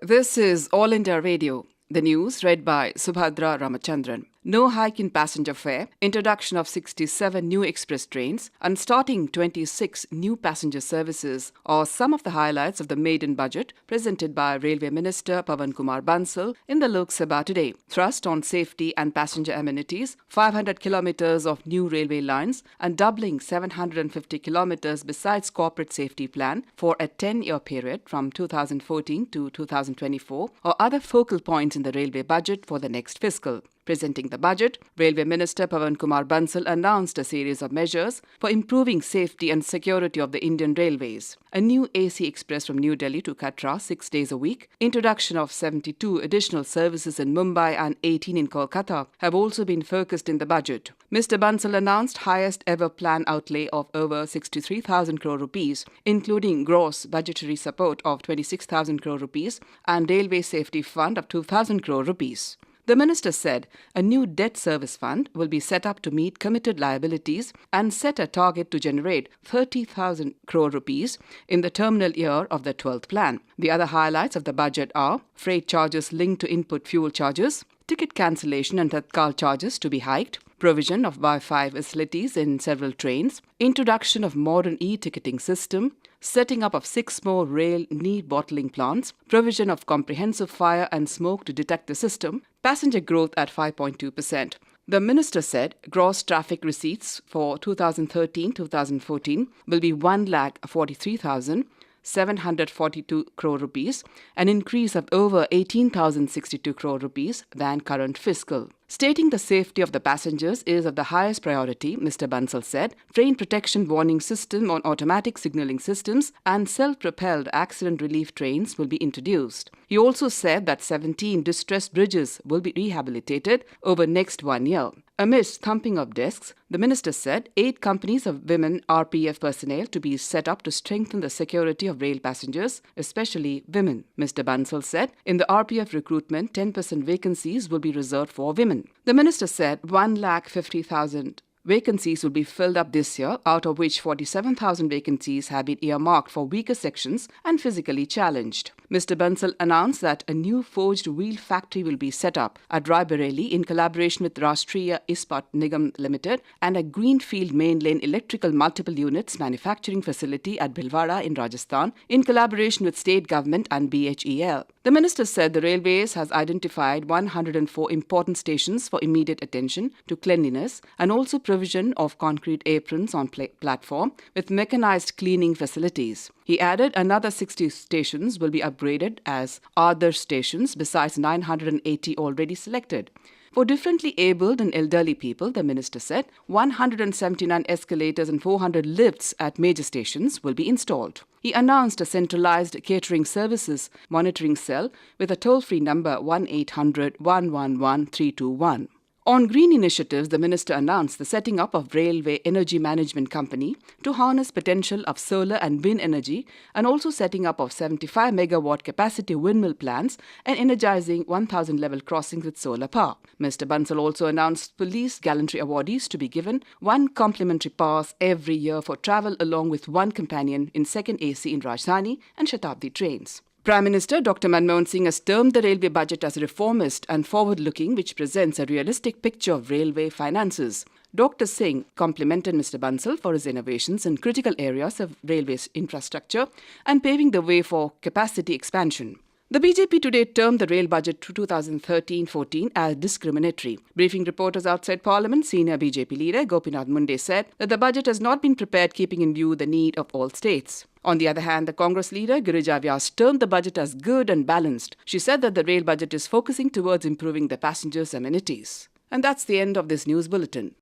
This is All India Radio. The news read by Subhadra Ramachandran. No hike in passenger fare, introduction of 67 new express trains, and starting 26 new passenger services are some of the highlights of the maiden budget presented by Railway Minister Pavan Kumar Bansal in the Lok Sabha today. Thrust on safety and passenger amenities, 500 kilometers of new railway lines, and doubling 750 kilometers besides corporate safety plan for a 10-year period from 2014 to 2024 are other focal points in the railway budget for the next fiscal. Presenting the budget, Railway Minister Pavan Kumar Bansal announced a series of measures for improving safety and security of the Indian Railways. A new AC Express from New Delhi to Katra 6 days a week, introduction of 72 additional services in Mumbai and 18 in Kolkata have also been focused in the budget. Mr. Bansal announced highest ever plan outlay of over 63,000 crore rupees, including gross budgetary support of 26,000 crore rupees and Railway Safety Fund of 2,000 crore rupees. The minister said a new debt service fund will be set up to meet committed liabilities and set a target to generate 30,000 crore rupees in the terminal year of the 12th plan. The other highlights of the budget are freight charges linked to input fuel charges, ticket cancellation and Tatkal charges to be hiked, provision of Wi-Fi facilities in several trains, introduction of modern e-ticketing system, setting up of 6 more rail need bottling plants, provision of comprehensive fire and smoke to detect the system, passenger growth at 5.2%. The minister said gross traffic receipts for 2013-2014 will be 1,43,742 crore rupees, an increase of over 18,062 crore rupees than current fiscal. Stating the safety of the passengers is of the highest priority, Mr. Bansal said, train protection warning system on automatic signalling systems and self-propelled accident relief trains will be introduced. He also said that 17 distressed bridges will be rehabilitated over next 1 year. Amidst thumping of desks, the minister said 8 companies of women RPF personnel to be set up to strengthen the security of rail passengers, especially women. Mr. Bansal said in the RPF recruitment, 10% vacancies will be reserved for women. The minister said 1,50,000 vacancies will be filled up this year, out of which 47,000 vacancies have been earmarked for weaker sections and physically challenged. Mr. Bansal announced that a new forged wheel factory will be set up at Raebareli in collaboration with Rashtriya Ispat Nigam Limited and a greenfield main lane electrical multiple units manufacturing facility at Bhilwara in Rajasthan in collaboration with state government and BHEL. The minister said the Railways has identified 104 important stations for immediate attention to cleanliness and also provision of concrete aprons on platform with mechanized cleaning facilities. He added another 60 stations will be upgraded as other stations besides 980 already selected. For differently abled and elderly people, the minister said 179 escalators and 400 lifts at major stations will be installed. He announced a centralized catering services monitoring cell with a toll-free number 1-800-111-321. On green initiatives, the minister announced the setting up of Railway Energy Management Company to harness potential of solar and wind energy and also setting up of 75 megawatt capacity windmill plants and energizing 1,000 level crossings with solar power. Mr. Bansal also announced police gallantry awardees to be given 1 complimentary pass every year for travel along with 1 companion in second AC in Rajdhani and Shatabdi trains. Prime Minister Dr. Manmohan Singh has termed the railway budget as reformist and forward-looking, which presents a realistic picture of railway finances. Dr. Singh complimented Mr. Bansal for his innovations in critical areas of railways infrastructure and paving the way for capacity expansion. The BJP today termed the rail budget to 2013-14 as discriminatory. Briefing reporters outside Parliament, senior BJP leader Gopinath Munde said that the budget has not been prepared keeping in view the need of all states. On the other hand, the Congress leader Girija Vyas termed the budget as good and balanced. She said that the rail budget is focusing towards improving the passengers' amenities. And that's the end of this news bulletin.